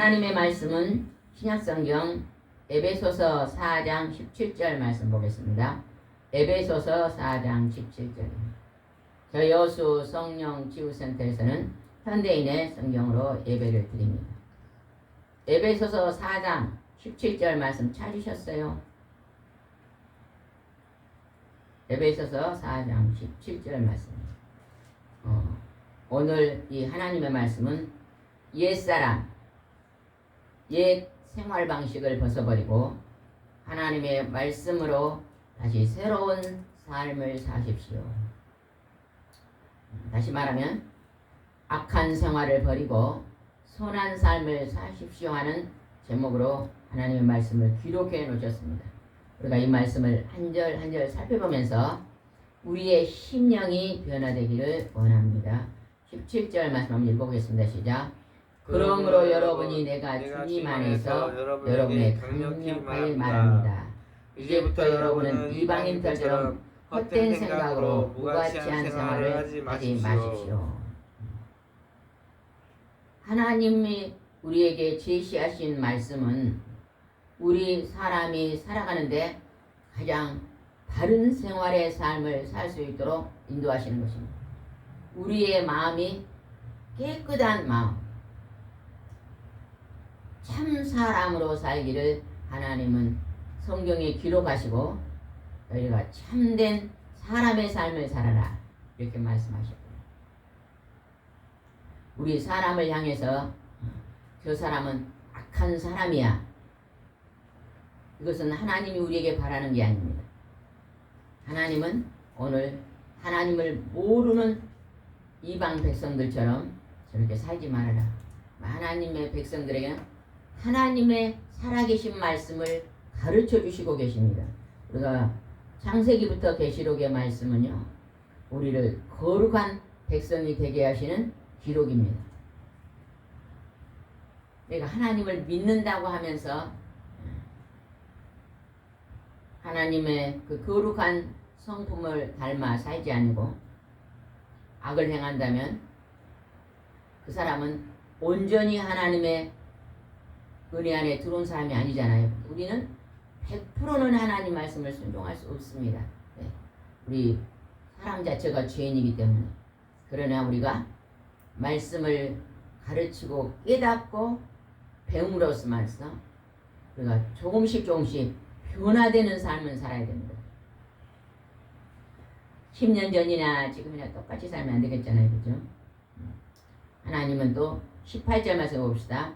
하나님의 말씀은 신약성경 에베소서 4장 17절 말씀 보겠습니다. 에베소서 4장 17절입니다. 저 여수 성령 치유센터에서는 현대인의 성경으로 예배를 드립니다. 에베소서 4장 17절 말씀 찾으셨어요? 에베소서 4장 17절 말씀입니다. 오늘 이 하나님의 말씀은 옛사람, 옛 생활 방식을 벗어버리고 하나님의 말씀으로 다시 새로운 삶을 사십시오. 다시 말하면 악한 생활을 버리고 선한 삶을 사십시오 하는 제목으로 하나님의 말씀을 기록해 놓으셨습니다. 우리가 이 말씀을 한 절 한 절 살펴보면서 우리의 심령이 변화되기를 원합니다. 17절 말씀 한번 읽어보겠습니다. 시작. 그러므로 여러분이 내가 주님 안에서 여러분의 강력하게 말합니다. 이제부터 여러분은 이방인들처럼 헛된 생각으로 무가치한 생활을 하지 마십시오. 하나님이 우리에게 제시하신 말씀은 우리 사람이 살아가는데 가장 바른 생활의 삶을 살 수 있도록 인도하시는 것입니다. 우리의 마음이 깨끗한 마음, 참 사람으로 살기를 하나님은 성경에 기록하시고 너희가 참된 사람의 삶을 살아라 이렇게 말씀하셨고, 우리 사람을 향해서 저 사람은 악한 사람이야, 이것은 하나님이 우리에게 바라는 게 아닙니다. 하나님은 오늘 하나님을 모르는 이방 백성들처럼 저렇게 살지 말아라. 하나님의 백성들에게는 하나님의 살아계신 말씀을 가르쳐 주시고 계십니다. 우리가 창세기부터 계시록의 말씀은요, 우리를 거룩한 백성이 되게 하시는 기록입니다. 내가 하나님을 믿는다고 하면서 하나님의 그 거룩한 성품을 닮아 살지 않고 악을 행한다면 그 사람은 온전히 하나님의 은혜 안에 들어온 사람이 아니잖아요. 우리는 100%는 하나님 말씀을 순종할 수 없습니다. 네. 우리 사람 자체가 죄인이기 때문에. 그러나 우리가 말씀을 가르치고 깨닫고 배움으로써만서 우리가 조금씩 변화되는 삶을 살아야 됩니다. 10년 전이나 지금이나 똑같이 살면 안 되겠잖아요. 그죠? 하나님은 또 18절 말씀 봅시다.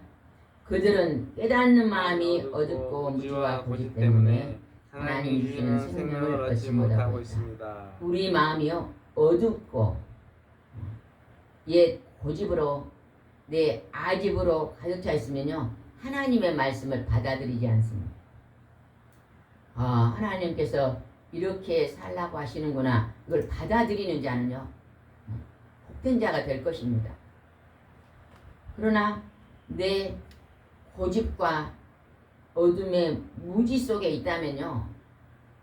그들은 깨닫는 마음이 어둡고 무지와 고집 때문에 하나님이 주시는 생명을 얻지 못하고 있습니다. 우리 마음이요 어둡고 옛 고집으로 내 아집으로 가득 차 있으면요 하나님의 말씀을 받아들이지 않습니다. 하나님께서 이렇게 살라고 하시는구나 이걸 받아들이는 자는요 복된 자가 될 것입니다. 그러나 내 고집과 어둠의 무지 속에 있다면요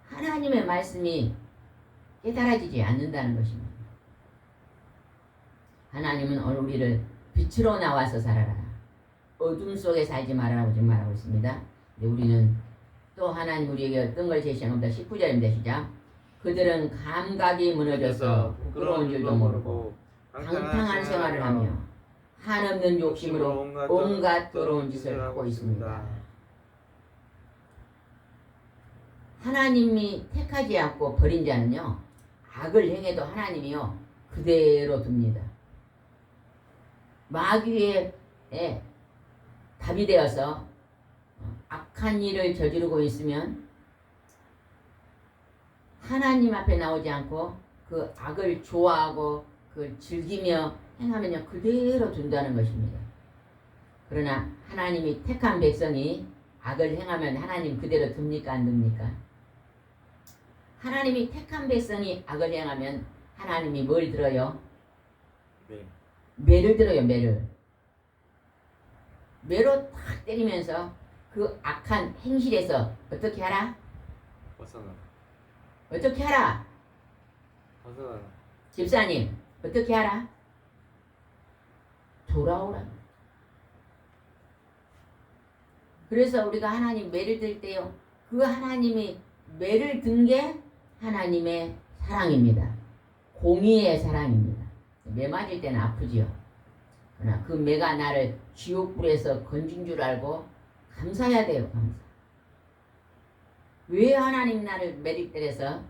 하나님의 말씀이 깨달아지지 않는다는 것입니다. 하나님은 오늘 우리를 빛으로 나와서 살아라, 어둠 속에 살지 말아라고 지금 말하고 있습니다. 우리는 또 하나님 우리에게 어떤 걸 제시한 겁니다. 19절입니다. 시작. 그들은 감각이 무너져서 부끄러운 줄도 모르고 방탕한 생활을 하며 한없는 욕심으로 온갖 더러운 짓을 하고 있습니다. 하나님이 택하지 않고 버린 자는요 악을 행해도 하나님이요 그대로 둡니다. 마귀의 답이 되어서 악한 일을 저지르고 있으면 하나님 앞에 나오지 않고 그 악을 좋아하고 그걸 즐기며 행하면요 그대로 둔다는 것입니다. 그러나 하나님이 택한 백성이 악을 행하면 하나님 그대로 둡니까 안 둡니까? 하나님이 택한 백성이 악을 행하면 하나님이 뭘 들어요? 매를 들어요. 매로 탁 때리면서 그 악한 행실에서 어떻게 하라? 어떻게 하라? 집사님 어떻게 하라? 돌아오라. 그래서 우리가 하나님 매를 들 때요 그 하나님이 매를 든 게 하나님의 사랑입니다. 공의의 사랑입니다. 매 맞을 때는 아프지요. 그러나 그 매가 나를 지옥불에서 건진 줄 알고 감사해야 돼요. 감사. 왜 하나님 나를 매를 때려서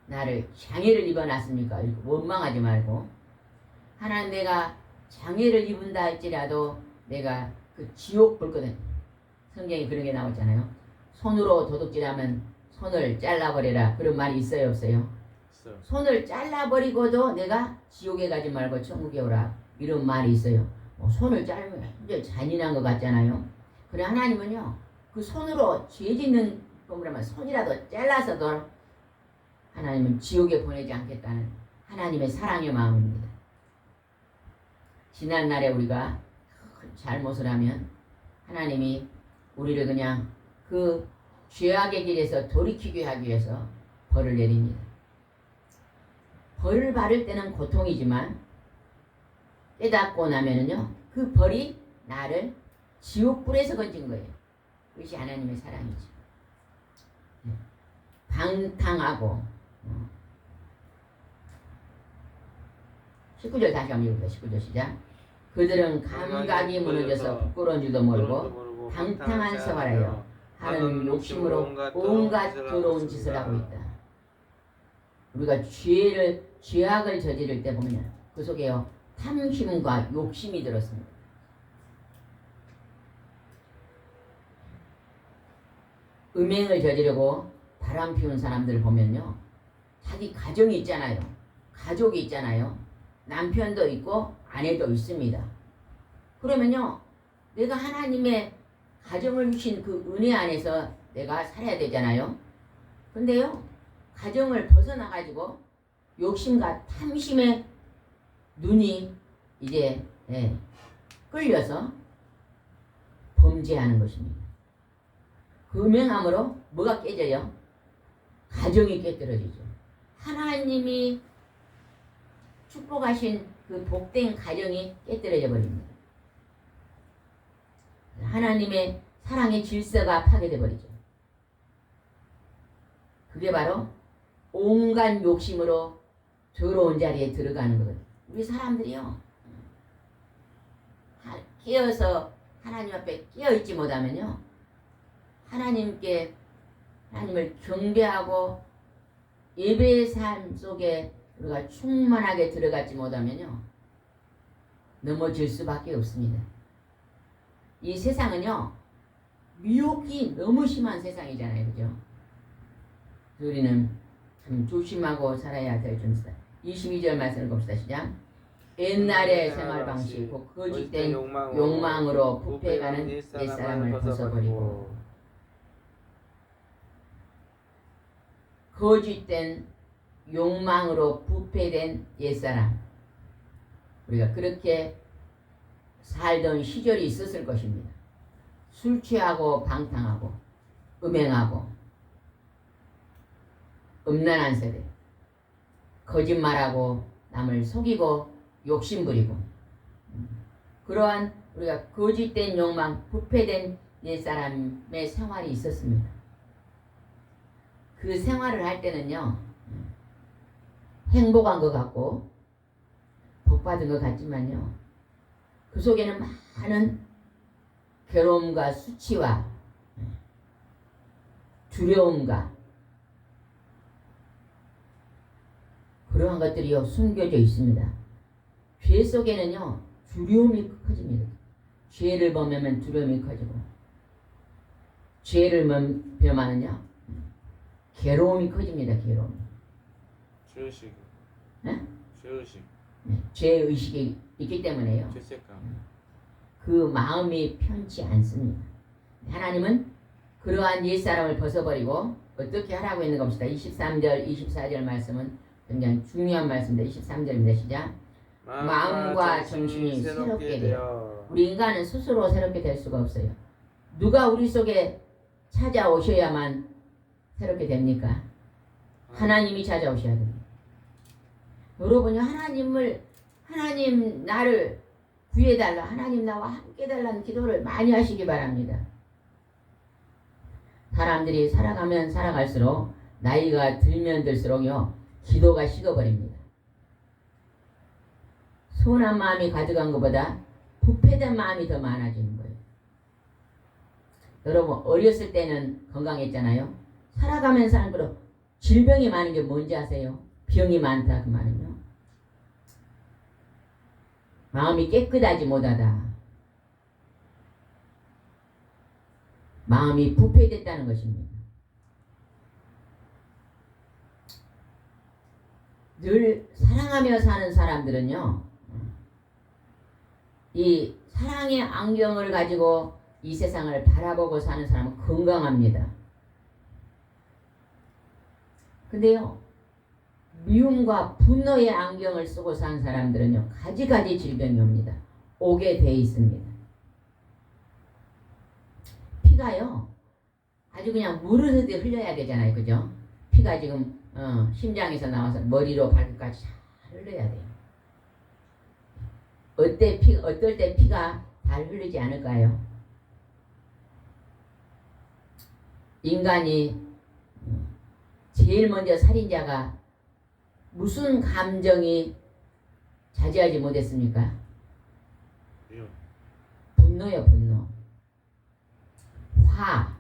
나를 장애를 입어놨습니까? 이렇게 원망하지 말고 하나님 내가 장애를 입은다 할지라도 내가 그 지옥 볼 거든. 성경에 그런 게 나오잖아요. 손으로 도둑질하면 손을 잘라버려라. 그런 말이 있어요 없어요? 손을 잘라버리고도 내가 지옥에 가지 말고 천국에 오라. 이런 말이 있어요. 손을 자르면 굉장히 잔인한 것 같잖아요. 그래 하나님은요 그 손으로 죄 짓는 것이라면 손이라도 잘라서도 하나님은 지옥에 보내지 않겠다는 하나님의 사랑의 마음입니다. 지난날에 우리가 잘못을 하면 하나님이 우리를 그냥 그 죄악의 길에서 돌이키게 하기 위해서 벌을 내립니다. 벌을 받을 때는 고통이지만 깨닫고 나면은요 그 벌이 나를 지옥불에서 건진 거예요. 그것이 하나님의 사랑이죠. 방탕하고 19절 다시 한번 읽어보세요. 19절 시작. 그들은 감각이 무너져서 부끄러운 줄도 모르고 방탕한 생활하여 하는 욕심으로 온갖 더러운 짓을 하고 있다. 우리가 죄악을 저지를 때 보면 그 속에요 탐심과 욕심이 들었습니다. 음행을 저지르고 바람 피운 사람들을 보면요 자기 가정이 있잖아요. 가족이 있잖아요. 남편도 있고 아내도 있습니다. 그러면요 내가 하나님의 가정을 주신 그 은혜 안에서 내가 살아야 되잖아요. 근데요 가정을 벗어나가지고 욕심과 탐심의 눈이 이제 끌려서 범죄하는 것입니다. 그 음행함으로 뭐가 깨져요? 가정이 깨뜨려지죠. 하나님이 축복하신 그 복된 가정이 깨뜨려져 버립니다. 하나님의 사랑의 질서가 파괴돼 버리죠. 그게 바로 온갖 욕심으로 더러운 자리에 들어가는 거거든요. 우리 사람들이요, 깨어서 하나님 앞에 깨어있지 못하면요, 하나님을 경배하고 예배의 삶 속에 우리가 충만하게 들어가지 못하면요, 넘어질 수밖에 없습니다. 이 세상은요, 미혹이 너무 심한 세상이잖아요. 그죠? 우리는 참 조심하고 살아야 될 줄입니다. 22절 말씀을 봅시다. 시작. 옛날의 생활 방식, 거짓된 욕망으로 부패해가는 옛사람을 벗어버리고, 거짓된 욕망으로 부패된 옛사람, 우리가 그렇게 살던 시절이 있었을 것입니다. 술 취하고 방탕하고 음행하고 음란한 세대, 거짓말하고 남을 속이고 욕심부리고, 그러한 우리가 거짓된 욕망, 부패된 옛사람의 생활이 있었습니다. 그 생활을 할 때는요, 행복한 것 같고 복받은 것 같지만요, 그 속에는 많은 괴로움과 수치와 두려움과 그러한 것들이요 숨겨져 있습니다. 죄 속에는요 두려움이 커집니다. 죄를 범하면 두려움이 커지고, 죄를 범하면요 괴로움이 커집니다. 괴로움. 죄의식. 네? 죄의식. 네, 죄의식이 있기 때문에요. 죄책감. 그 마음이 편치 않습니다. 하나님은 그러한 옛사람을 벗어버리고 어떻게 하라고 있는 겁니다. 23절, 24절 말씀은 굉장히 중요한 말씀입니다. 23절입니다. 시작. 마음과 정신이 새롭게 되어. 우리 인간은 스스로 새롭게 될 수가 없어요. 누가 우리 속에 찾아오셔야만 새롭게 됩니까? 하나님이 찾아오셔야 됩니다. 여러분이 하나님 나를 구해달라, 하나님 나와 함께 달라는 기도를 많이 하시기 바랍니다. 사람들이 살아가면 살아갈수록, 나이가 들면 들수록요 기도가 식어버립니다. 선한 마음이 가져간 것보다 부패된 마음이 더 많아지는 거예요. 여러분 어렸을 때는 건강했잖아요. 살아가면 살수록 질병이 많은 게 뭔지 아세요? 병이 많다 그 말은요, 마음이 깨끗하지 못하다, 마음이 부패됐다는 것입니다. 늘 사랑하며 사는 사람들은요, 이 사랑의 안경을 가지고 이 세상을 바라보고 사는 사람은 건강합니다. 근데요, 미움과 분노의 안경을 쓰고 사는 사람들은요 가지가지 질병이 옵니다. 오게 돼 있습니다. 피가요 아주 그냥 물을 흐르듯 흘려야 되잖아요. 그죠? 피가 지금 심장에서 나와서 머리로 발끝까지 잘 흘러야 돼요. 어떨 때 피가 잘 흐르지 않을까요? 인간이 제일 먼저 살인자가 무슨 감정이 자제하지 못했습니까? 분노요, 분노. 화.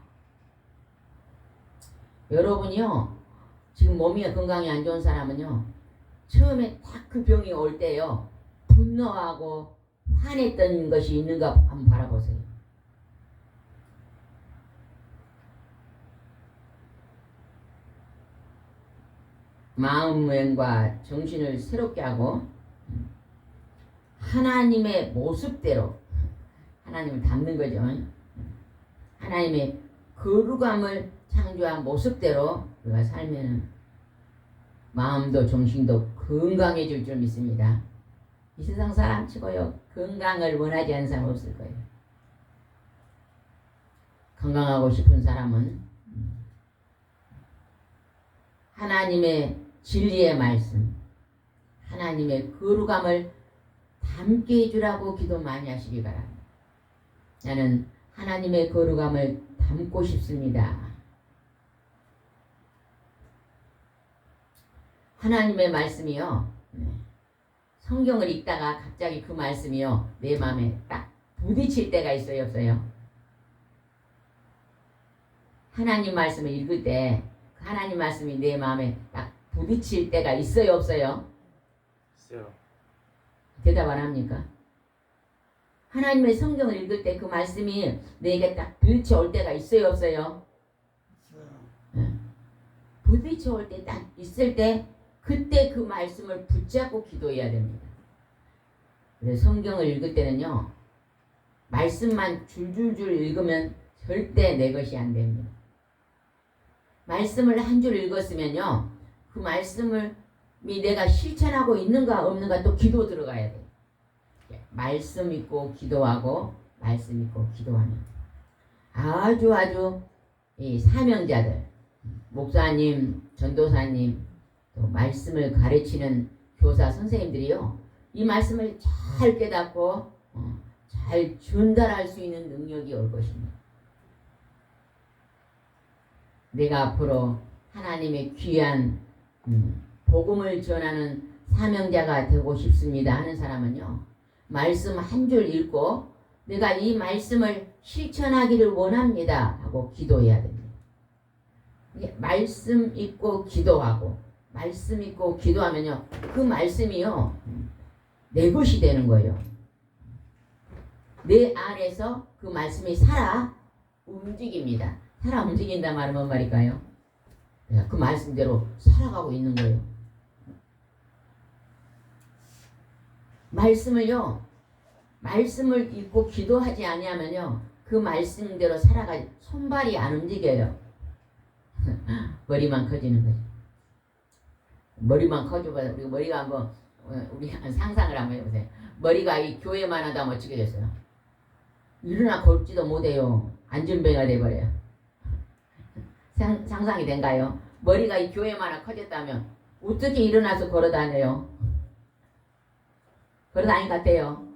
여러분이요, 지금 몸이 건강이 안 좋은 사람은요, 처음에 딱 그 병이 올 때요, 분노하고 화냈던 것이 있는가 한번 바라보세요. 마음과 정신을 새롭게 하고 하나님의 모습대로, 하나님을 닮는 거죠. 하나님의 거룩함을 창조한 모습대로 우리가 살면 마음도 정신도 건강해질 줄 믿습니다. 이 세상 사람 치고요 건강을 원하지 않는 사람 없을 거예요. 건강하고 싶은 사람은 하나님의 진리의 말씀, 하나님의 거룩함을 담게 해주라고 기도 많이 하시기 바랍니다. 나는 하나님의 거룩함을 담고 싶습니다. 하나님의 말씀이요. 성경을 읽다가 갑자기 그 말씀이요. 내 마음에 딱 부딪힐 때가 있어요, 없어요? 하나님 말씀을 읽을 때 하나님 말씀이 내 마음에 딱 부딪힐 때가 있어요, 없어요? 있어요. 대답 안 합니까? 하나님의 성경을 읽을 때 그 말씀이 내게 딱 부딪혀올 때가 있어요, 없어요? 부딪혀올 때 딱 있을 때 그때 그 말씀을 붙잡고 기도해야 됩니다. 그래서 성경을 읽을 때는요, 말씀만 줄줄줄 읽으면 절대 내 것이 안 됩니다. 말씀을 한 줄 읽었으면요, 그 말씀을 내가 실천하고 있는가 없는가 또 기도 들어가야 돼요. 말씀 있고 기도하고 말씀 있고 기도하는 아주 이 사명자들, 목사님, 전도사님, 또 말씀을 가르치는 교사 선생님들이요, 이 말씀을 잘 깨닫고 잘 전달할 수 있는 능력이 올 것입니다. 내가 앞으로 하나님의 귀한 복음을 전하는 사명자가 되고 싶습니다 하는 사람은요, 말씀 한 줄 읽고 내가 이 말씀을 실천하기를 원합니다 하고 기도해야 됩니다. 말씀 읽고 기도하고 말씀 읽고 기도하면요, 그 말씀이요 내 것이 되는 거예요. 내 안에서 그 말씀이 살아 움직입니다. 살아 움직인다 말은 뭔 말일까요? 그 말씀대로 살아가고 있는 거예요. 말씀을 읽고 기도하지 아니하면요, 그 말씀대로 살아가 손발이 안 움직여요. 머리만 커지는 거죠. 머리만 커져봐. 우리 머리가 한번 우리 상상을 한번 해보세요. 머리가 이 교회만 하다면 어떻게 됐어요? 일어나 걷지도 못해요. 안전뱅이가 돼버려요. 상상이 된가요? 머리가 이 교회만 커졌다면 어떻게 일어나서 걸어다녀요? 걸어다닌 것 같아요.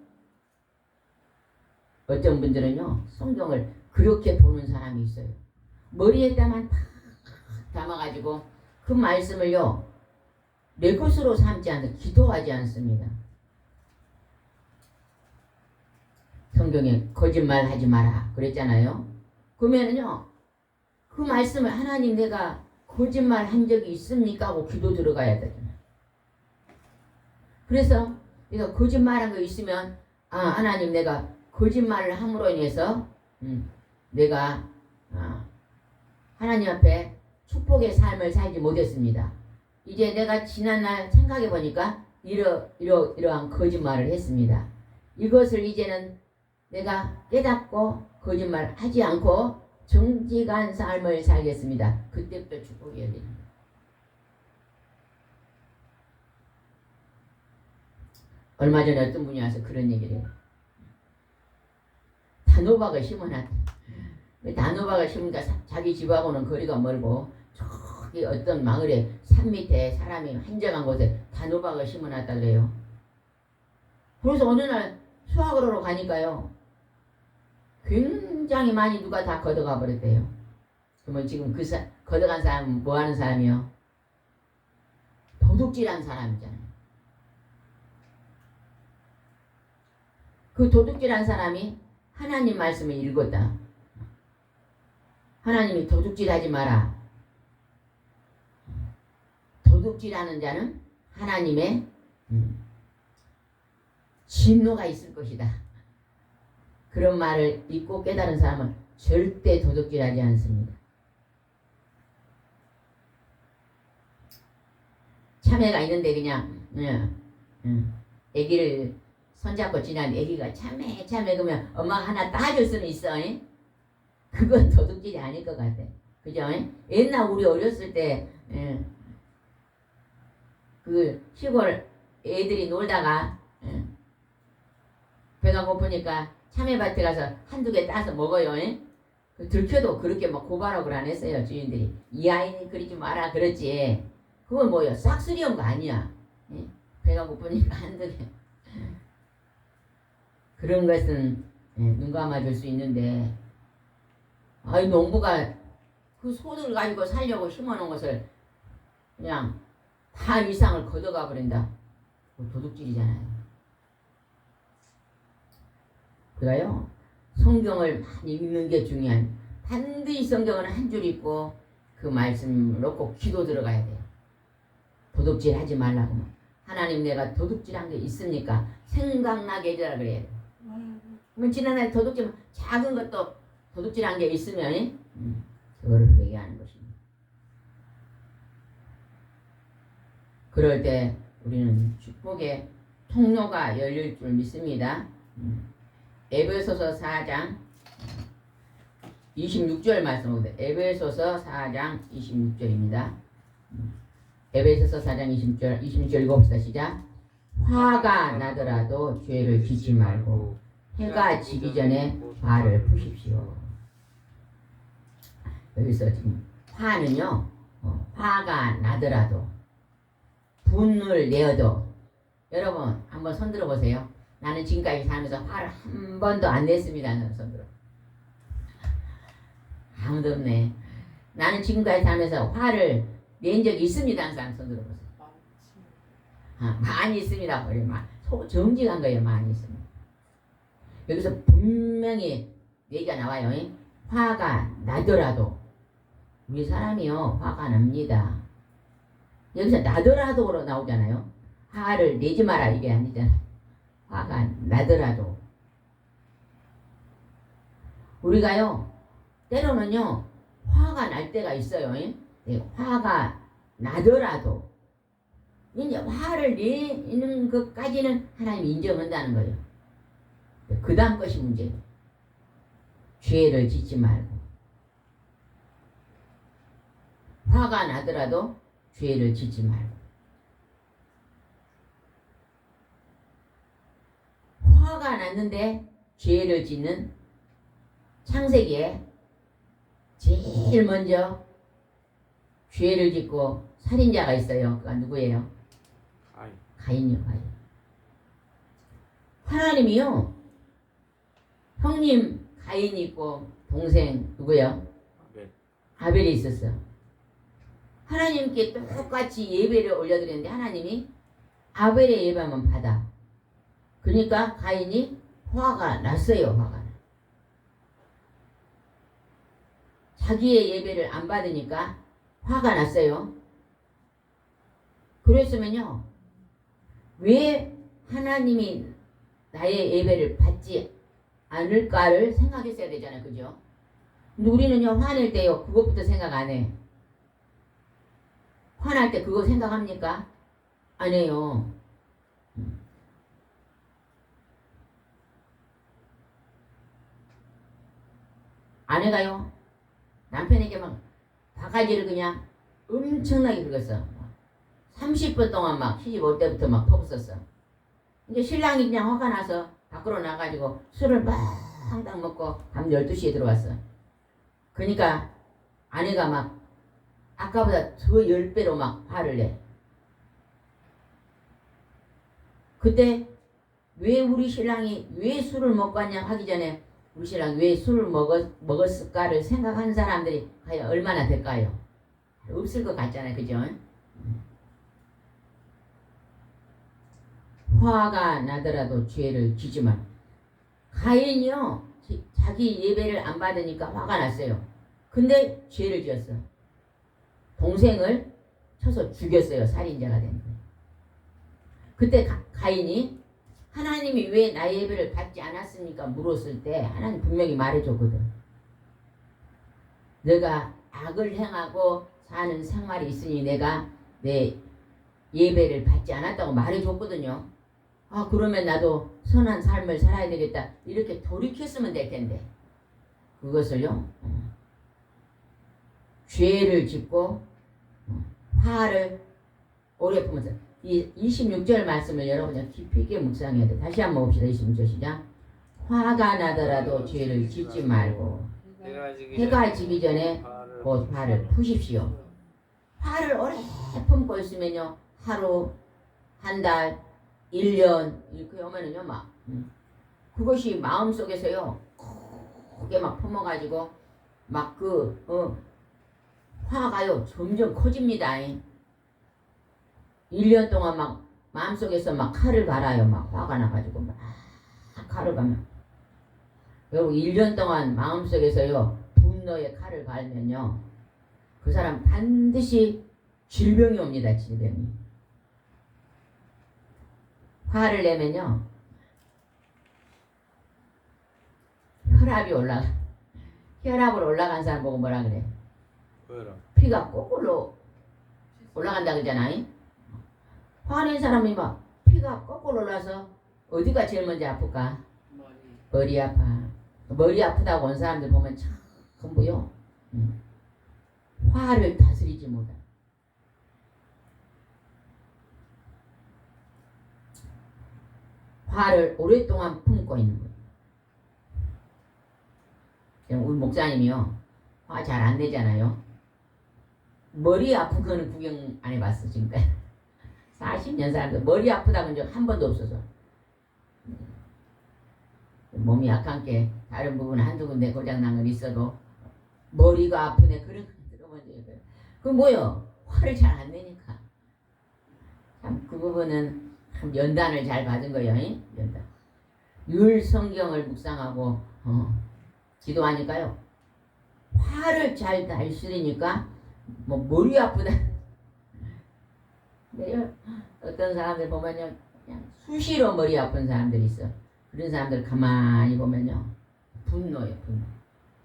어떤 분들은요, 성경을 그렇게 보는 사람이 있어요. 머리에다만 탁 담아가지고 그 말씀을요, 내 것으로 삼지 않고 기도하지 않습니다. 성경에 거짓말 하지 마라 그랬잖아요. 그러면은요, 그 말씀을 하나님 내가 거짓말 한 적이 있습니까? 하고 기도 들어가야 되잖아요. 그래서 내가 거짓말한 거 있으면 하나님 내가 거짓말을 함으로 인해서 내가 하나님 앞에 축복의 삶을 살지 못했습니다. 이제 내가 지난날 생각해 보니까 이러한 거짓말을 했습니다. 이것을 이제는 내가 깨닫고 거짓말 하지 않고 정직한 삶을 살겠습니다. 그때부터 축복이 열립니다. 얼마 전에 어떤 분이 와서 그런 얘기를 해요. 단호박을 심어놨다. 단호박을 심으니까 자기 집하고는 거리가 멀고 저기 어떤 마을에 산 밑에 사람이 한적한 곳에 단호박을 심어놨다 그래요. 그래서 어느 날 수확을 하러 가니까요, 굉장히 많이 누가 다 걷어가 버렸대요. 그러면 지금 걷어간 사람은 뭐 하는 사람이요? 도둑질한 사람이잖아요. 그 도둑질한 사람이 하나님 말씀을 읽었다. 하나님이 도둑질하지 마라. 도둑질하는 자는 하나님의 진노가 있을 것이다. 그런 말을 읽고 깨달은 사람은 절대 도둑질하지 않습니다. 참외가 있는데 그냥 애기를 손잡고 지나면 애기가 참외 그러면 엄마가 하나 따줄 수는 있어. 그건 도둑질이 아닐 것 같아. 그죠? 옛날 우리 어렸을 때 그 시골 애들이 놀다가 배가 고프니까 참외밭에 가서 한두 개 따서 먹어요. 들켜도 그렇게 막 고발하고 안 했어요. 주인들이. 이 아이는 그러지 마라 그랬지. 그건 뭐야? 싹쓸이한 거 아니야. 배가 고프니까 한두 개. 그런 것은 눈 감아줄 수 있는데, 이 농부가 그 소를 가지고 살려고 심어놓은 것을 그냥 다 위상을 걷어가 버린다. 도둑질이잖아요. 그래요. 성경을 많이 읽는 게 중요한. 반드시 성경을 한 줄 읽고 그 말씀 놓고 기도 들어가야 돼요. 도둑질 하지 말라고. 하나님 내가 도둑질한 게 있습니까? 생각나게 해줘라 그래요. 그러면 지난날 도둑질 작은 것도 도둑질한 게 있으면 그거를 회개하는 것입니다. 그럴 때 우리는 축복의 통로가 열릴 줄 믿습니다. 에베소서 4장 26절 말씀입니다. 에베소서 4장 26절입니다. 에베소서 4장 26절 읽어봅시다. 시작. 화가 나더라도 죄를 짓지 말고 해가 지기 전에 발을 푸십시오. 여기서 지금 화는요, 화가 나더라도 분을 내어도, 여러분 한번 손 들어보세요. 나는 지금까지 살면서 화를 한 번도 안 냈습니다. 손 들어. 아무도 없네. 나는 지금까지 살면서 화를 낸 적이 있습니다. 항상 손 들어보세요. 많이 있습니다. 정직한 거예요. 많이 있습니다. 여기서 분명히 얘기가 나와요. 화가 나더라도. 우리 사람이요, 화가 납니다. 여기서 나더라도로 나오잖아요. 화를 내지 마라 이게 아니잖아요. 화가 나더라도. 우리가요, 때로는요, 화가 날 때가 있어요. 화가 나더라도. 이제 화를 내는 것까지는 하나님이 인정한다는 거예요. 그 다음 것이 문제예요. 죄를 짓지 말고. 화가 나더라도 죄를 짓지 말고. 화가 났는데 죄를 짓는 창세기에 제일 먼저 죄를 짓고 살인자가 있어요. 그가 누구예요? 가인이요. 가인. 하나님이요, 형님 가인이 있고 동생 누구요? 아벨이 있었어. 하나님께 똑같이 예배를 올려드렸는데 하나님이 아벨의 예배만 받아. 그러니까 가인이 화가 났어요. 화가 나. 자기의 예배를 안 받으니까 화가 났어요. 그랬으면요, 왜 하나님이 나의 예배를 받지 않을까를 생각했어야 되잖아요. 그죠? 근데 우리는요, 화낼 때요, 그것부터 생각 안 해. 화날 때 그거 생각합니까? 안 해요. 아내가요, 남편에게 막 바가지를 그냥 엄청나게 긁었어. 30분 동안 막 시집 올 때부터 막 퍼붓었어. 이제 신랑이 그냥 화가 나서 밖으로 나가지고 술을 빵당 먹고 밤 12시에 들어왔어. 그러니까 아내가 막 아까보다 더 10배로 막 화를 내. 그때 왜 우리 신랑이 왜 술을 먹고 왔냐 하기 전에 우리 신랑이 왜 술을 먹었을까를 생각하는 사람들이 과연 얼마나 될까요? 없을 것 같잖아요. 그죠? 화가 나더라도 죄를 지지 마. 가인이요, 자기 예배를 안 받으니까 화가 났어요. 근데 죄를 지었어. 동생을 쳐서 죽였어요. 살인자가 된 거예요. 그때 가인이 하나님이 왜 나의 예배를 받지 않았습니까? 물었을 때 하나님 분명히 말해줬거든. 내가 악을 행하고 사는 생활이 있으니 내가 내 예배를 받지 않았다고 말해줬거든요. 아, 그러면 나도 선한 삶을 살아야 되겠다. 이렇게 돌이켰으면 될 텐데. 그것을요, 죄를 짓고 화를 오래 품어서 이 26절 말씀을 여러분이 깊이 있게 묵상해야 돼. 다시 한번 봅시다. 26절 시작. 화가 나더라도 죄를 짓지 말고 해가 지기 전에 곧 화를 푸십시오. 화를 오래 품고 있으면요, 하루, 한 달, 1년 이렇게 오면은요, 막 그것이 마음속에서요 크게 막 품어가지고 막 화가요 점점 커집니다. 1년 동안 막 마음속에서 막 칼을 갈아요. 막 화가 나가지고 막 칼을 가면 여러분 1년 동안 마음속에서요 분노의 칼을 갈면요 그 사람 반드시 질병이 옵니다. 질병이. 화를 내면요 혈압을 올라간 사람 보고 뭐라 그래? 왜라? 피가 거꾸로 올라간다 그러잖아요. 화낸 사람이 막 피가 거꾸로 올라서 어디가 제일 먼저 아플까? 머리 아파. 머리 아프다고 온 사람들 보면 참 뭐요? 화를 다스리지 못해. 화를 오랫동안 품고 있는 거예요. 우리 목사님이요 화 잘 안 내잖아요. 머리 아픈 거는 구경 안 해봤어 지금까지. 40년 살면서 머리 아프다는 적 한 번도 없어서. 몸이 약한 게 다른 부분 한두 군데 고장난 건 있어도 머리가 아프네 그런 거 들어본 적이 없어요. 그 뭐요? 화를 잘 안 내니까. 참 그 부분은 참 연단을 잘 받은 거예요. 연단. 율 성경을 묵상하고 기도하니까요. 화를 잘 다스리니까 뭐 머리 아프다. 근데 어떤 사람들 보면요 그냥 수시로 머리 아픈 사람들이 있어. 그런 사람들 가만히 보면요 분노예요.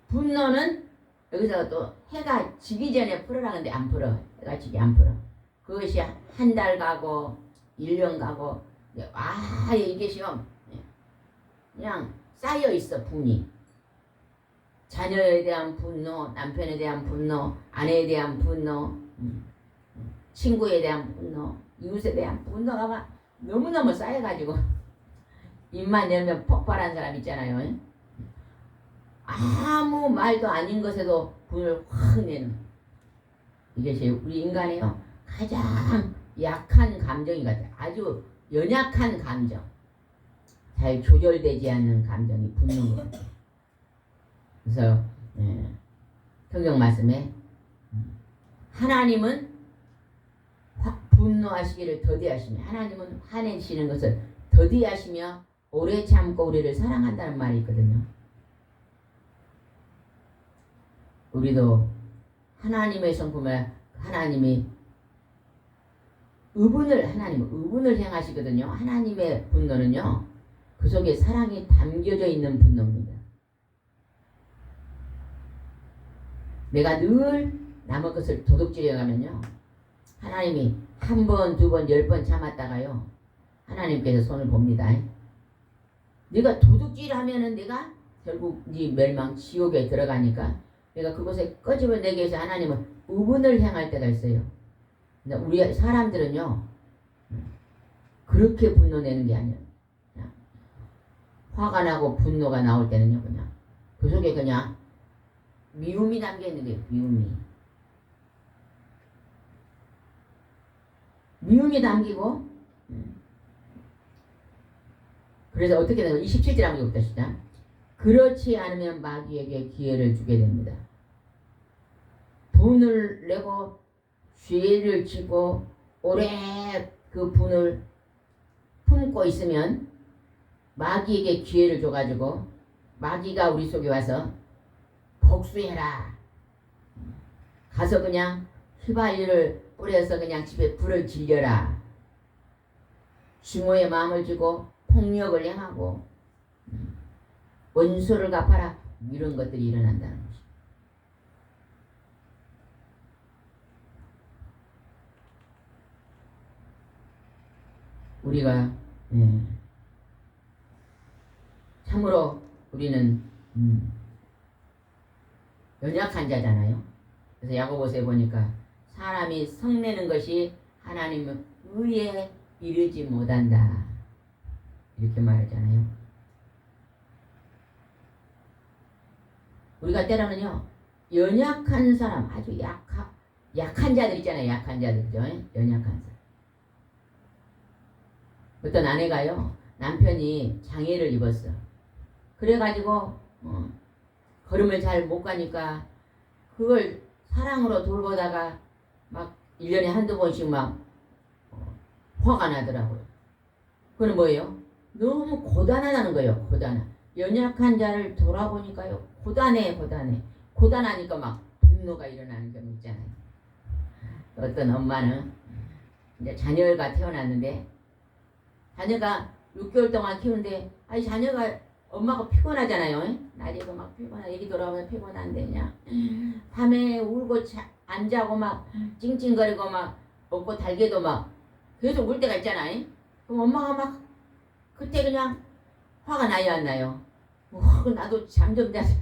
분노는 여기서 또 해가 지기 전에 풀으라는데 안 풀어. 해가 지기 안 풀어. 그것이 한 달 가고 1년 가고 이게 시험 그냥 쌓여 있어. 분이 자녀에 대한 분노, 남편에 대한 분노, 아내에 대한 분노, 친구에 대한 분노, 이웃에 대한 분노가 막 너무너무 쌓여가지고 입만 열면 폭발한 사람 있잖아요. 아무 말도 아닌 것에도 분을 확 내는 이것이 우리 인간이요 가장 약한 감정이 같아요. 아주 연약한 감정, 잘 조절되지 않는 감정이 분노인 것 같아요. 그래서 성경 말씀에 하나님은 분노하시기를 더디하시며 하나님은 화내시는 것을 더디하시며 오래 참고 우리를 사랑한다는 말이 있거든요. 우리도 하나님의 성품을 하나님이 의분을 행하시거든요. 하나님의 분노는요 그 속에 사랑이 담겨져 있는 분노입니다. 내가 늘 남의 것을 도둑질해 가면요 하나님이 한 번, 두 번, 10번 참았다가요 하나님께서 손을 봅니다. 네가 도둑질하면은 내가 결국 네 멸망 지옥에 들어가니까 내가 그곳에 꺼집어 내기 위해서 하나님은 의분을 행할 때가 있어요. 근데 우리 사람들은요 그렇게 분노내는 게 아니에요. 그냥 화가 나고 분노가 나올 때는요 그냥 그 속에 그냥 미움이 담겨있는 거예요. 미움이 담기고 그래서 어떻게 되나 27절 한번 읽읍시다. 그렇지 않으면 마귀에게 기회를 주게 됩니다. 분을 내고 죄를 지고 오래 그 분을 품고 있으면 마귀에게 기회를 줘가지고 마귀가 우리 속에 와서 복수해라. 가서 그냥 휘발유를 뿌려서 그냥 집에 불을 질려라. 증오의 마음을 주고 폭력을 행하고 원수를 갚아라. 이런 것들이 일어난다는 것이. 우리가 참으로 우리는 연약한 자잖아요. 그래서 야고보서에 보니까 사람이 성내는 것이 하나님의 의에 이르지 못한다. 이렇게 말하잖아요. 우리가 때로는요 연약한 사람, 아주 약한 자들 있잖아요. 약한 자들이죠. 연약한 사람. 어떤 아내가요 남편이 장애를 입었어. 그래가지고 걸음을 잘 못 가니까 그걸 사랑으로 돌보다가 막 1년에 한두 번씩 막 화가 나더라고요. 그건 뭐예요? 너무 고단하다는 거예요. 고단하. 연약한 자를 돌아보니까요. 고단해. 고단하니까 막 분노가 일어나는 경우 있잖아요. 어떤 엄마는 이제 자녀가 태어났는데 자녀가 6개월 동안 키우는데 아니 자녀가 엄마가 피곤하잖아요. 낮에도 막 피곤하 애기 돌아오면 피곤한데 그냥 밤에 울고 안 자고 막 찡찡거리고 막 먹고 달게도 막 계속 울 때가 있잖아요. 그럼 엄마가 막 그때 그냥 화가 나요 안 나요? 나도 잠 좀 자자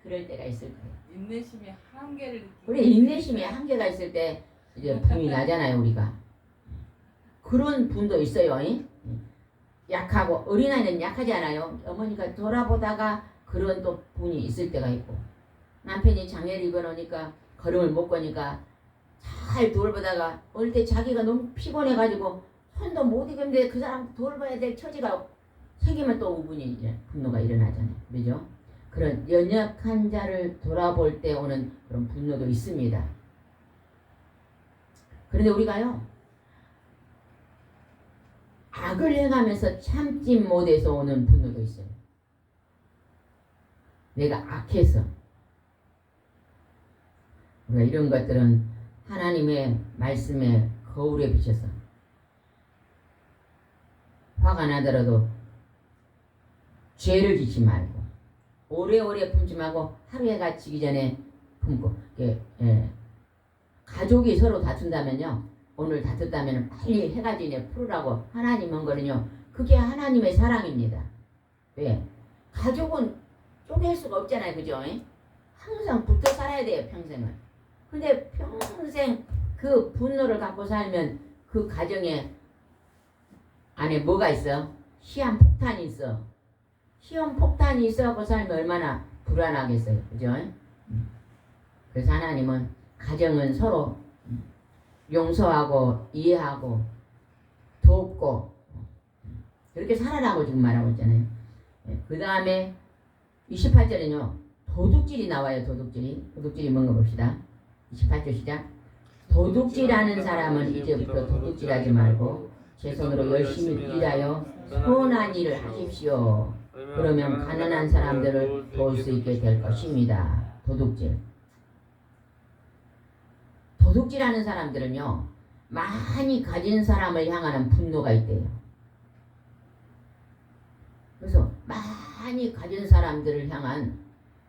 그럴 때가 있을 거예요. 인내심의 한계를 느끼고 우리 인내심에 한계가 있을 때 이제 분이 나잖아요 우리가. 그런 분도 있어요. 약하고 어린아이는 약하지 않아요. 어머니가 돌아보다가 그런 또 분이 있을 때가 있고 남편이 장애를 입어놓으니까 걸음을 못 거니까 잘 돌보다가 어릴 때 자기가 너무 피곤해가지고 손도 못 이겼는데 그 사람 돌봐야 될 처지가 생기면 또 우분이 이제 분노가 일어나잖아요. 그죠? 그런 연약한 자를 돌아볼 때 오는 그런 분노도 있습니다. 그런데 우리가요 악을 행하면서 참지 못해서 오는 분노도 있어요. 내가 악해서. 우리가 이런 것들은 하나님의 말씀에 거울에 비춰서 화가 나더라도 죄를 짓지 말고 오래오래 품지 말고 하루에 갇히기 전에 품고 가족이 서로 다툰다면요 오늘 다퉜다면 빨리 해가지고 이제 풀으라고 하나님은 거는요 그게 하나님의 사랑입니다. 왜? 가족은 쪼갤 수가 없잖아요. 그죠? 항상 붙어 살아야 돼요. 평생을. 근데 평생 그 분노를 갖고 살면 그 가정에 안에 뭐가 있어? 시한폭탄이 있어. 시한폭탄이 있어갖고 살면 얼마나 불안하겠어요. 그죠? 그래서 하나님은 가정은 서로 용서하고 이해하고 돕고 그렇게 살아라고 지금 말하고 있잖아요. 그 다음에 28절에는요 도둑질이 나와요. 도둑질이 뭔가 봅시다. 28절 시작. 도둑질하는 사람은 이제부터 도둑질하지 말고 제 손으로 열심히 일하여 선한 일을 하십시오. 그러면 가난한 사람들을 도울 수 있게 될 것입니다. 도둑질하는 사람들은요 많이 가진 사람을 향하는 분노가 있대요. 그래서 많이 가진 사람들을 향한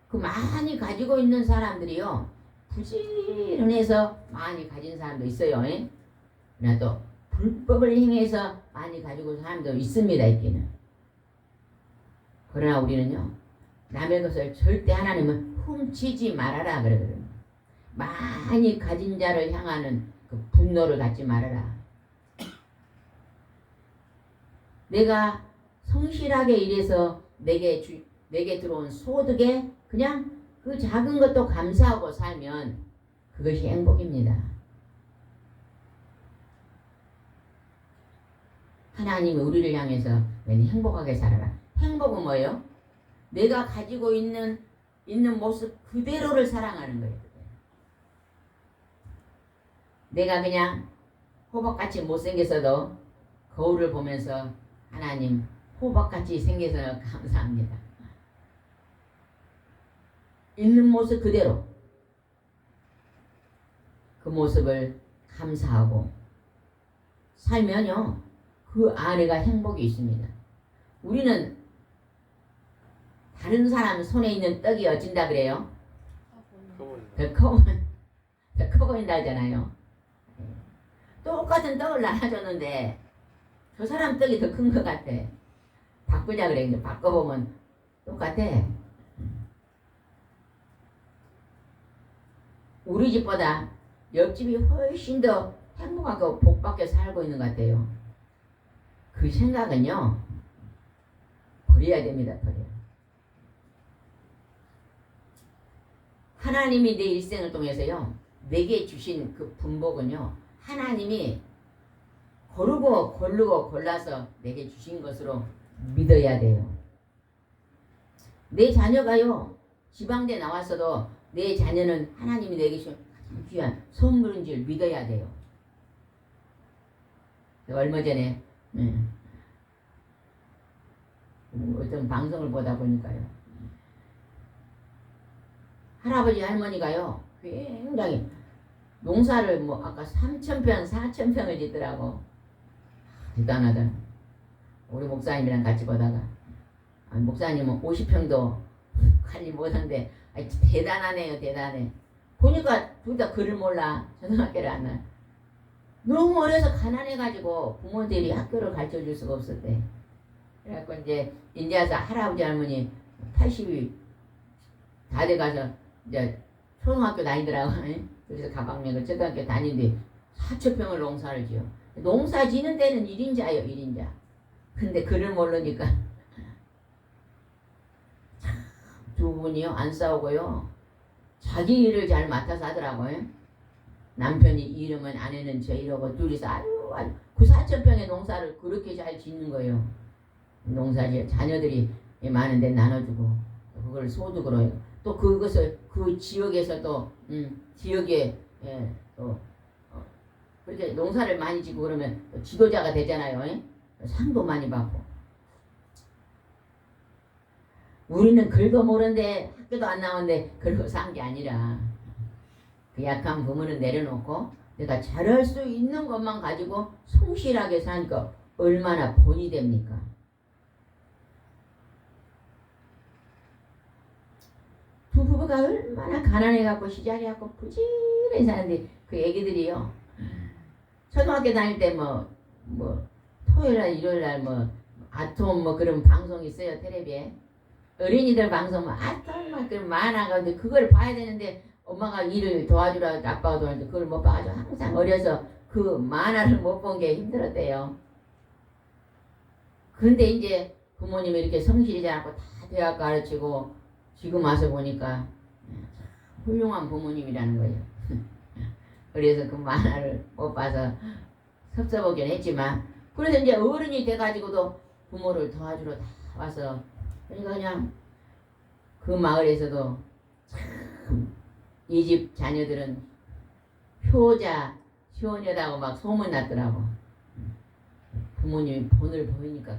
그 많이 가지고 있는 사람들이요 부지런해서 많이 가진 사람도 있어요. 그러나 또 불법을 행해서 많이 가지고 있는 사람도 있습니다. 있기는. 그러나 우리는요 남의 것을 절대 하나님은 훔치지 말아라 그러거든요. 많이 가진 자를 향하는 그 분노를 갖지 말아라. 내가 성실하게 일해서 내게 들어온 소득에 그냥 그 작은 것도 감사하고 살면 그것이 행복입니다. 하나님이 우리를 향해서 행복하게 살아라. 행복은 뭐예요? 내가 가지고 있는 모습 그대로를 사랑하는 거예요. 내가 그냥 호박같이 못생겼어도 거울을 보면서 하나님 호박같이 생겨서 감사합니다. 있는 모습 그대로 그 모습을 감사하고 살면요 그 안에가 행복이 있습니다. 우리는 다른 사람 손에 있는 떡이 어찐다 그래요? 더 커 보인다 하잖아요. 똑같은 떡을 나눠줬는데 저 사람 떡이 더 큰 것 같아. 바꾸자 그래. 이제 바꿔보면 똑같아. 우리 집보다 옆집이 훨씬 더 행복하고 복받게 살고 있는 것 같아요. 그 생각은요 버려야 됩니다. 버려. 하나님이 내 일생을 통해서요 내게 주신 그 분복은요 하나님이 고르고 골라서 내게 주신 것으로 믿어야 돼요. 내 자녀가요 지방대 나왔어도 내 자녀는 하나님이 내게 주신 가장 귀한 선물인 줄 믿어야 돼요. 얼마 전에 어떤 방송을 보다 보니까요. 할아버지 할머니가요. 굉장히 농사를 뭐 아까 3,000평, 4,000평을 짓더라고. 대단하다. 우리 목사님이랑 같이 보다가 목사님은 50평도 관리 못한데 대단하네요. 대단해. 보니까 둘 다 글을 몰라. 초등학교를 안 나. 너무 어려서 가난해가지고 부모들이 학교를 가르쳐줄 수가 없었대. 그래갖고 이제 와서 할아버지 할머니 80이 다 돼가서 이제 초등학교 다니더라고. 그래서 가방 메고 초등학교 다니는데 4,000평을 농사를 지어. 농사 지는 데는 1인자예요. 1인자. 근데 글을 모르니까 두 분이요 안 싸우고요. 자기 일을 잘 맡아서 하더라고요. 남편이 이러면 아내는 저 이러고 둘이서 아유 그 4,000평의 농사를 그렇게 잘 짓는 거예요. 농사지 자녀들이 많은데 나눠주고 그걸 소득으로 또 그것을 그 지역에서 또 지역에 또 그렇게 농사를 많이 짓고 그러면 또 지도자가 되잖아요. 상도 많이 받고. 우리는 글도 모르는데 학교도 안 나오는데 그러고 산 게 아니라 그 약한 부모는 내려놓고 내가 잘할 수 있는 것만 가지고 성실하게 사니까 얼마나 본이 됩니까? 두 부부가 얼마나 가난해갖고 시작해갖고 부지런히 사는데 그 애기들이요 초등학교 다닐 때 뭐 토요일날 일요일날 뭐 아톰 뭐 그런 방송 있어요. 텔레비에 어린이들 방송 뭐 아톰 막 그런 많아가지고 그걸 봐야 되는데 엄마가 일을 도와주라 아빠가 도와주라 그걸 못 봐가지고 항상 어려서 그 만화를 못 본 게 힘들었대요. 근데 이제 부모님이 이렇게 성실하지 않고 다 대학 가르치고 지금 와서 보니까 훌륭한 부모님이라는 거예요. 그래서 그 만화를 못 봐서 섭섭하긴 했지만 그래서 이제 어른이 돼가지고도 부모를 도와주러 다 와서 그러니까 그냥 그 마을에서도 참 이 집 자녀들은 효자 시원하다고 막 소문났더라고. 부모님이 본을 보이니까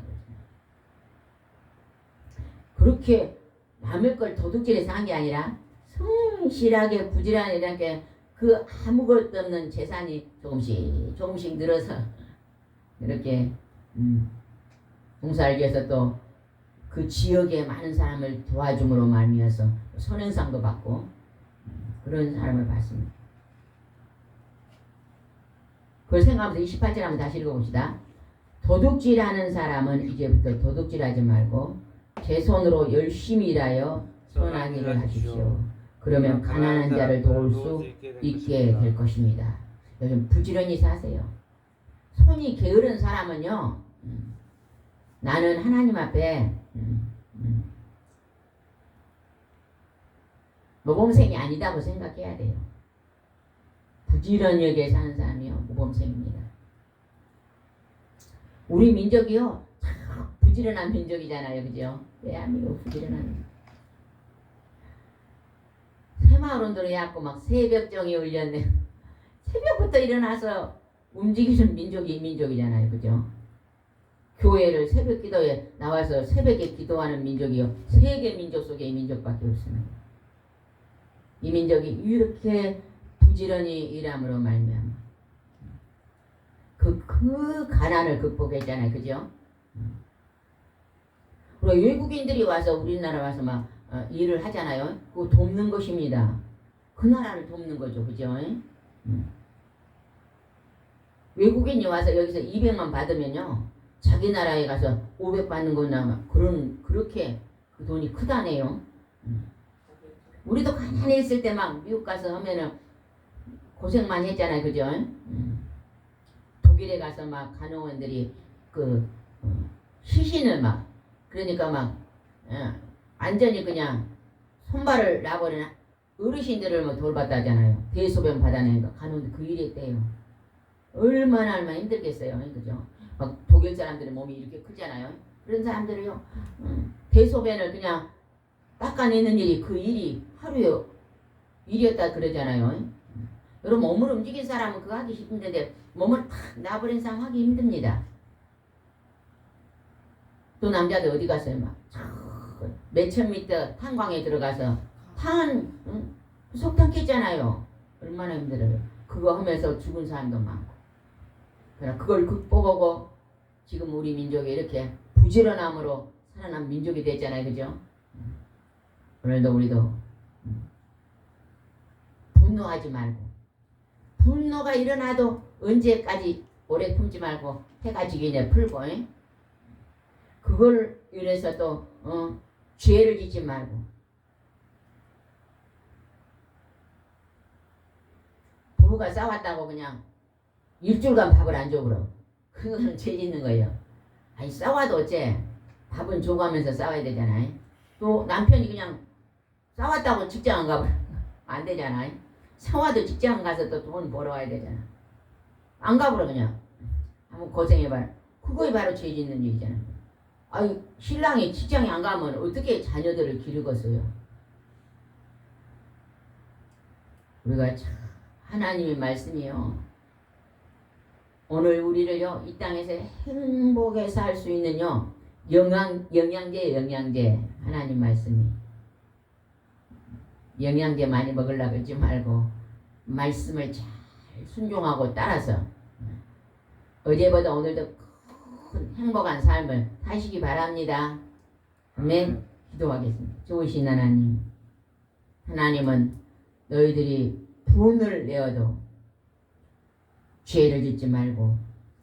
그렇게 남의 걸 도둑질해서 한 게 아니라 성실하게 부지런히 이렇게 그 아무것도 없는 재산이 조금씩 늘어서 이렇게 봉사를 위해서 또 그 지역에 많은 사람을 도와줌으로 말미암아서 선행상도 받고 그런 사람을 봤습니다. 그걸 생각하면서 28절 한번 다시 읽어봅시다. 도둑질하는 사람은 이제부터 도둑질하지 말고 제 손으로 열심히 일하여 선한 일을 하십시오. 그러면 가난한 자를 도울 수 있게 될 것입니다. 요즘 부지런히 사세요. 손이 게으른 사람은요. 나는 하나님 앞에 모범생이 아니다고 생각해야 돼요. 부지런하게 사는 사람이요. 모범생입니다. 우리 민족이요. 참 부지런한 민족이잖아요. 그죠? 대한민국 부지런한 새마을운동을 해갖고 막 새벽정이 울렸네. 새벽부터 일어나서 움직이는 민족이 민족이잖아요. 그죠? 교회를 새벽 기도에 나와서 새벽에 기도하는 민족이요. 세계 민족 속에 이 민족밖에 없습니다. 이 민족이 이렇게 부지런히 일함으로 말미암아 그 가난을 극복했잖아요. 그죠? 그리고 외국인들이 와서 우리나라 와서 막 일을 하잖아요. 그거 돕는 것입니다. 그 나라를 돕는 거죠. 그죠? 외국인이 와서 여기서 200만 받으면요. 자기 나라에 가서 500 받는 거나 그렇게 그 돈이 크다네요. 우리도 가난히 있을 때 막 미국 가서 하면은 고생 많이 했잖아요. 그죠? 독일에 가서 막 간호원들이 시신을 막 그러니까 막 완전히 그냥 손발을 놔버리는 어르신들을 뭐 돌봤다 하잖아요. 대소변 받아내는 거 간호원들 그 일이 있대요. 얼마나 힘들겠어요. 그죠? 막 독일 사람들의 몸이 이렇게 크잖아요. 그런 사람들이요. 대소변을 그냥 닦아내는 일이 그 일이 하루에 일이었다 그러잖아요. 여러분 몸을 움직인 사람은 그거 하기 힘든데 몸을 탁 놔버린 사람 하기 힘듭니다. 또 남자들 어디 갔어요? 막 몇천 미터 탄광에 들어가서 탄 석탄 깼잖아요. 얼마나 힘들어요. 그거 하면서 죽은 사람도 많고. 그러나 그걸 극복하고 지금 우리 민족이 이렇게 부지런함으로 살아난 민족이 됐잖아요. 그죠? 오늘도 우리도 분노하지 말고 분노가 일어나도 언제까지 오래 품지 말고 해가 지기 전에 풀고 그걸 인해서 또 죄를 짓지 말고 부부가 싸웠다고 그냥 일주일간 밥을 안 줘 그럼 그거는 죄 짓는 거예요. 아니 싸워도 어째 밥은 줘가면서 싸워야 되잖아요. 또 남편이 그냥 싸웠다고 직장 안 가버려 안 되잖아요. 싸워도 직장 가서 또 돈 벌어와야 되잖아. 안 가버려 그냥 한번 고생해봐라. 그거이 바로 죄 짓는 일이잖아. 아유 신랑이 직장에 안 가면 어떻게 자녀들을 기르겠어요. 우리가 참 하나님의 말씀이요. 오늘 우리를요 이 땅에서 행복에 살 수 있는요 영양제 하나님 말씀이 영양제 많이 먹으려고 그러지 말고 말씀을 잘 순종하고 따라서 어제보다 오늘도 큰 행복한 삶을 사시기 바랍니다. 아멘. 기도하겠습니다. 좋으신 하나님, 하나님은 너희들이 분을 내어도 죄를 짓지 말고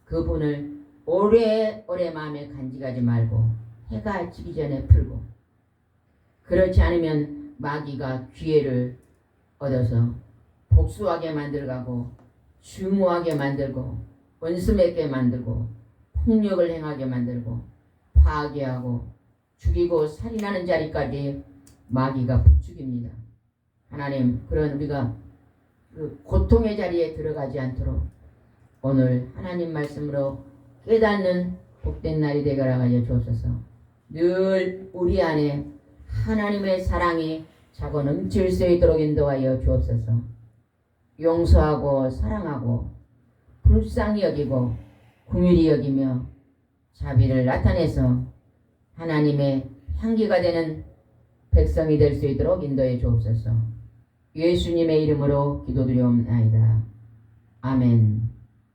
그 분을 오래오래 마음에 간직하지 말고 해가 지기 전에 풀고 그렇지 않으면 마귀가 기회를 얻어서 복수하게 만들고 증오하게 만들고 원수 맺게 만들고 폭력을 행하게 만들고 파괴하고 죽이고 살인하는 자리까지 마귀가 부추깁니다. 하나님 그런 우리가 그 고통의 자리에 들어가지 않도록 오늘 하나님 말씀으로 깨닫는 복된 날이 되거라 하여 주옵소서. 늘 우리 안에 하나님의 사랑이 차고 넘칠 수 있도록 인도하여 주옵소서. 용서하고 사랑하고 불쌍히 여기고 긍휼히 여기며 자비를 나타내서 하나님의 향기가 되는 백성이 될 수 있도록 인도해 주옵소서. 예수님의 이름으로 기도드리옵나이다. 아멘.